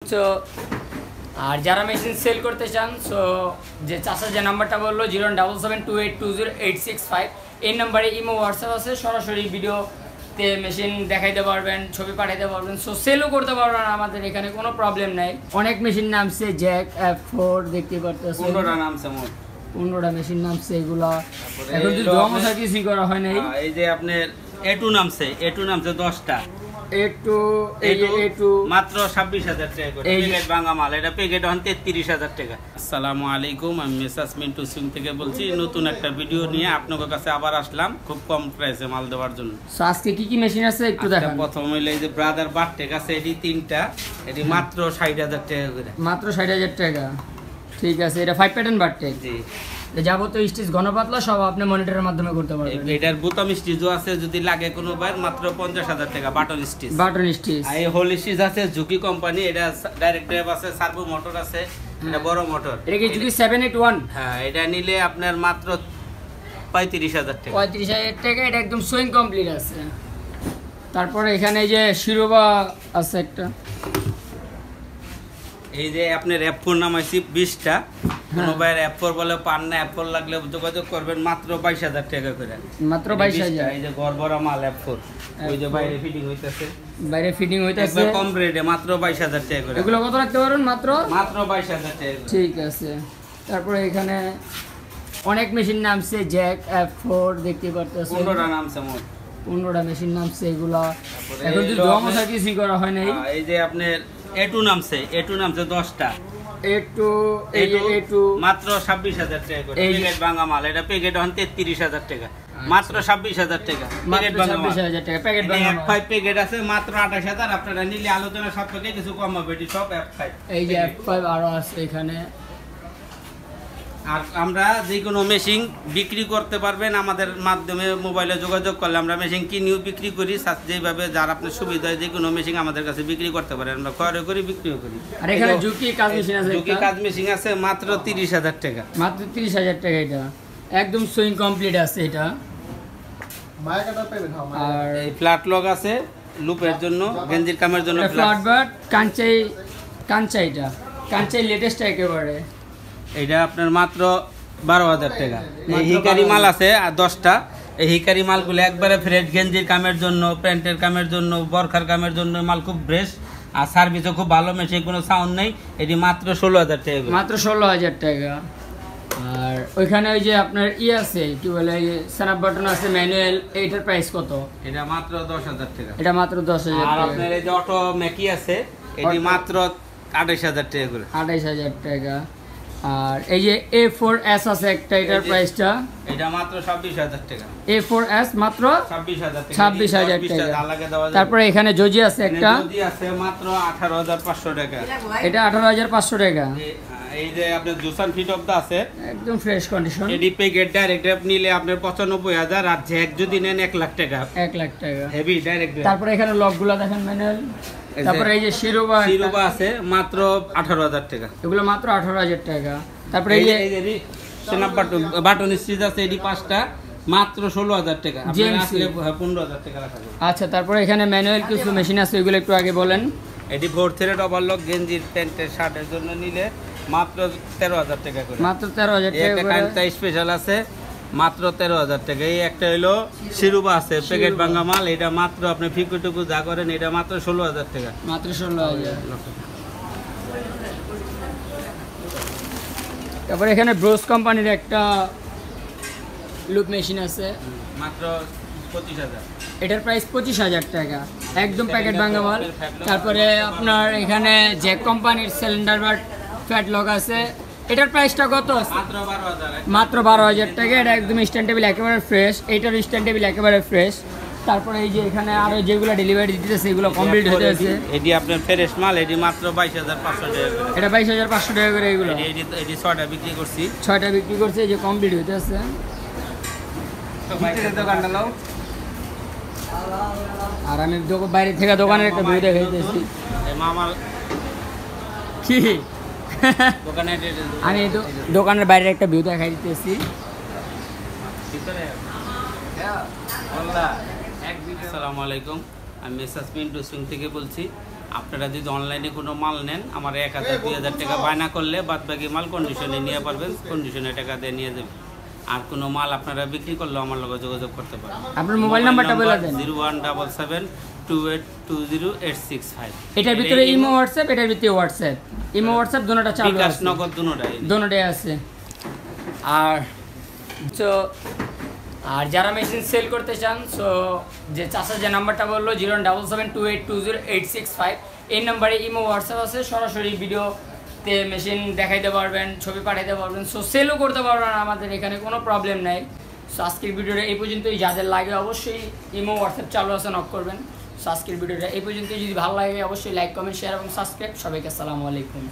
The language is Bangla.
সো আর যারা মেশিন সেল করতে চান সো যে চাষা যে নাম্বারটা বললো 07728208665 এই নাম্বারে ইমো হোয়াটসঅ্যাপ আছে, সরাসরি ভিডিওতে মেশিন দেখাইতে পারবেন, ছবি পাঠাইতে পারবেন, সো সেলও করতে পারবেন। আমাদের এখানে কোনো প্রবলেম নাই। অনেক মেশিন নামছে, জ্যাক F4 দেখতে পারতেছেন, 15টা নামছে মোট, 15টা মেশিন নামছে। এগুলা এখন যদি জমা কিছুই করা হয় নাই। এই যে আপনার A2 নামছে, A2 নামছে 10টা, A2 মাত্র 26,000 টাকা করে প্যাকেট ভাঙা মাল। এটা প্যাকেট হন 33,000 টাকা। আসসালামু আলাইকুম, আমি মেসাস মিন্টু সিং থেকে বলছি। নতুন একটা ভিডিও নিয়ে আপনাদের কাছে আবার আসলাম খুব কম প্রাইসে মাল দেওয়ার জন্য। সো আজকে কি কি মেশিন আছে একটু দেখান। প্রথম হইলো এই যে ব্রাদার বারটেক আছে, এটি 3টা, এটি মাত্র 60,000 টাকা করে, মাত্র 60,000 টাকা। ঠিক আছে, এটা 5 প্যাটার্ন বারটেক। জি, যাবতীয় স্টিচ ঘনপাতলা সব আপনি মনিটরের মাধ্যমে করতে পারবেন। এটার বোতাম স্টিচও আছে, যদি লাগে কোনো বার মাত্র 50,000 টাকা বাটন স্টিচ। বাটন স্টিচ এই হোল স্টিচ আছে ঝুঁকি কোম্পানি, এটা ডাইরেক্ট ড্রাইভ আছে, সার্ভো মোটর আছে, এটা বড় মোটর। এটা কি ঝুঁকি 781? হ্যাঁ, এটা নিলে আপনার মাত্র 35,000 টাকা। 35,000 টাকা। এটা একদম সুইং কমপ্লিট আছে। তারপরে এখানে এই যে শিরোবা আছে একটা, এই যে আপনার F4 নামাইছি 20টা। কোনো ভাইয়ের F4 বলে পান না, F4 লাগলে যোগাযোগ করবেন, মাত্র 22,000 টাকা করে, মাত্র 22,000। এই যে ঘর ভরা মাল F4, ওই যে বাইরে ফিটিং হইতাছে, বাইরে ফিটিং হইতাছে একবার কম রেটে মাত্র 22,000 টাকা করে। এগুলো কত রাখতে পারবেন? মাত্র 22,000 টাকা করে। ঠিক আছে। তারপরে এখানে অনেক মেশিন নামছে, জ্যাক F4 দেখতে পারতেছেন, 15টা নামছে মোট, 15টা মেশিন নামছে। এগুলা এখন যদি জমা কিছুই করা হয় নাই। এই যে আপনার A2 নামছে, A2 নামছে 10টা, A2 মাত্র 26,000 টাকা করে প্যাকেট ভাঙা মাল। এটা প্যাকেট হন 33,000 টাকা, মাত্র 26,000 টাকা প্যাকেট ভাঙা মাল। 26,000 টাকা প্যাকেট ভাঙা মাল। F5 প্যাকেট আছে মাত্র 28,000। আপনারা নিলে আলোচনা সাপেক্ষে কিছু কম হবে, এটি সব F5। এই যে F5 আরো আছে এখানে। আর আমরা যে কোনো মেশিন বিক্রি করতে পারবেন আমাদের মাধ্যমে, মোবাইলে যোগাযোগ করলে আমরা মেশিন কিনিও বিক্রি করি। যেভাবে যার আপনার সুবিধা হয় যে কোনো মেশিন আমাদের কাছে বিক্রি করতে পারেন, আমরা ক্রয় করি, বিক্রিও করি। আর এখানে ঝুঁকি কাজ মেশিন আছে, ঝুঁকি কাজ মেশিন আছে মাত্র 30,000 টাকা, মাত্র 30,000 টাকা। এটা একদম সুইং কমপ্লিট আছে এটা। আর এই ফ্ল্যাট লক আছে লুপের জন্য, গেঞ্জির কামের জন্য ফ্ল্যাট বাট কাঞ্চাই এটা কাঞ্চাই লেটেস্ট একেবারে। এটা আপনার মাত্র 12,000 টাকা। এই হিকারি মাল আছে আর 10টা। এই হিকারি মালগুলো একবারে ফ্রেশ, গেঞ্জির কামের জন্য, প্যান্টের কামের জন্য, বরখার কামের জন্য মাল খুব ফ্রেশ, আর সার্ভিসও খুব ভালো, মেশিন কোনো সাউন্ড নেই। এটি মাত্র 16,000 টাকা, মাত্র 16,000 টাকা। আর ওইখানে ওই যে আপনার আছে কি বলে স্ন্যাপ বাটন আছে ম্যানুয়াল, এইটার প্রাইস কত? এটা মাত্র 10,000 টাকা। এটা মাত্র 10,000 আর টাকা। আপনার এই যে অটো ম্যাকি আছে, এটি মাত্র 28,000 টাকা করে, 28,000 টাকা। আর এই যে A4S আছে একটা, এটার প্রাইসটা এটা মাত্র 26,000 টাকা। A4S মাত্র 26,000 টাকা, 26,000 টাকা। তারপরে এখানে জজি আছে একটা, জজি আছে মাত্র 18,500 টাকা। এটা 18,500 টাকা। এই যে আপনার জুসান ফিট অফ দা আছে, একদম ফ্রেশ কন্ডিশন। এডি প্যাকেট ডাইরেক্ট ড্রাইভ নিলে আপনার 95,000, আর জ্যাক যদি নেন 1 লাখ টাকা, 1 লাখ টাকা হেভি ডাইরেক্ট। তারপরে এখানে লকগুলো দেখেন ম্যানুয়াল। তারপরে এই যে শিরোবা আছে মাত্র 18,000 টাকা, এগুলো মাত্র 18,000 টাকা। তারপরে এই যে স্ন্যাপ বাটন স্টিচ আছে, এডি 5টা, মাত্র 16,000 টাকা। আপনারা আসলে 15,000 টাকা রাখা যাবে। আচ্ছা, তারপরে এখানে ম্যানুয়াল কিছু মেশিন আছে, এগুলো একটু আগে বলেন। এডি 4 থ্রেড ওভারলক গেঞ্জির, প্যান্টের, শার্টের জন্য নিলে মাত্র 13,000 টাকা করে, মাত্র 13,000 টাকা। একটা কাইন্তা স্পেশাল আছে মাত্র 13,000 টাকা। এই একটা হলো শিরুবা আছে প্যাকেট ভাঙা মাল, এটা মাত্র আপনি ফিকুটুকু যা করেন, এটা মাত্র 16,000 টাকা, মাত্র 16,000। তারপরে এখানে ব্রোস কোম্পানির একটা লুপ মেশিন আছে, মাত্র 25,000। এটার প্রাইস 25,000 টাকা, একদম প্যাকেট ভাঙা মাল। তারপরে আপনার এখানে জ্যাক কোম্পানির সিলিন্ডার বাট ফ্যাট লক আছে, এটার প্রাইসটা কত? মাত্র 12,000 টাকা। এটা একদম স্ট্যান্ড টেবিল একেবারে ফ্রেশ, এইটার স্ট্যান্ড টেবিল একেবারে ফ্রেশ। তারপরে এই যে এখানে আরো যেগুলো ডেলিভারি দিতেছে সেগুলো কমপ্লিট হতে আছে। এটি আপনার ফ্রেশ মাল, এটি মাত্র 22,500 টাকা করে, এটা 22,500 টাকা করে। এগুলো এটি 6টা বিক্রি করছি, 6টা বিক্রি করছে, এই যে কমপ্লিট হতে আছে। আর আমি বাইরে থেকে দোকানের একটা ভিউ দেখাইতেছি। মামার কি দোকানে আমি দোকানের বাইরে একটা ভিউ দেখাই দিতেছি। আসসালামু আলাইকুম, আমি মেসাস মিন্টু সিং থেকে বলছি। আপনারা যদি অনলাইনে কোনো মাল নেন আমার 1000-2000 টাকা বায়না করলে বাদ বাকি মাল কন্ডিশনে নিয়ে পারবেন, কন্ডিশনে টাকা দিয়ে নিয়ে যাবেন। আর কোনো মাল আপনারা বিক্রি করলে আমার লগে যোগাযোগ করতে পারেন। আপনার মোবাইল নাম্বারটা বলে দেন। 0177282865। এটার ভিতরে ইমো হোয়াটসঅ্যাপ, এটার ভিতরে হোয়াটসঅ্যাপ, ইমো হোয়াটসঅ্যাপ দুটোটা চালু বিকাশ আছে, নগদ দুটোটাই আছে। আর তো আর যারা মেশিন সেল করতে চান, সো যে চাষা যে নাম্বারটা বললো 07728208665, এই নাম্বারে ইমো হোয়াটসঅ্যাপ আছে, সরাসরি ভিডিওতে মেশিন দেখাইতে পারবেন, ছবি পাঠাইতে পারবেন, সো সেলও করতে পারবেন, আমাদের এখানে কোনো প্রবলেম নাই। সো আজকের ভিডিওটা এই পর্যন্তই। যাদের লাগে অবশ্যই ইমো হোয়াটসঅ্যাপ চালু আছে, নক করবেন। সো আজকের ভিডিওটা এই পর্যন্তই। যদি ভালো লাগে অবশ্যই লাইক, কমেন্ট, শেয়ার এবং সাবস্ক্রাইব। সবাইকে আসসালামু আলাইকুম।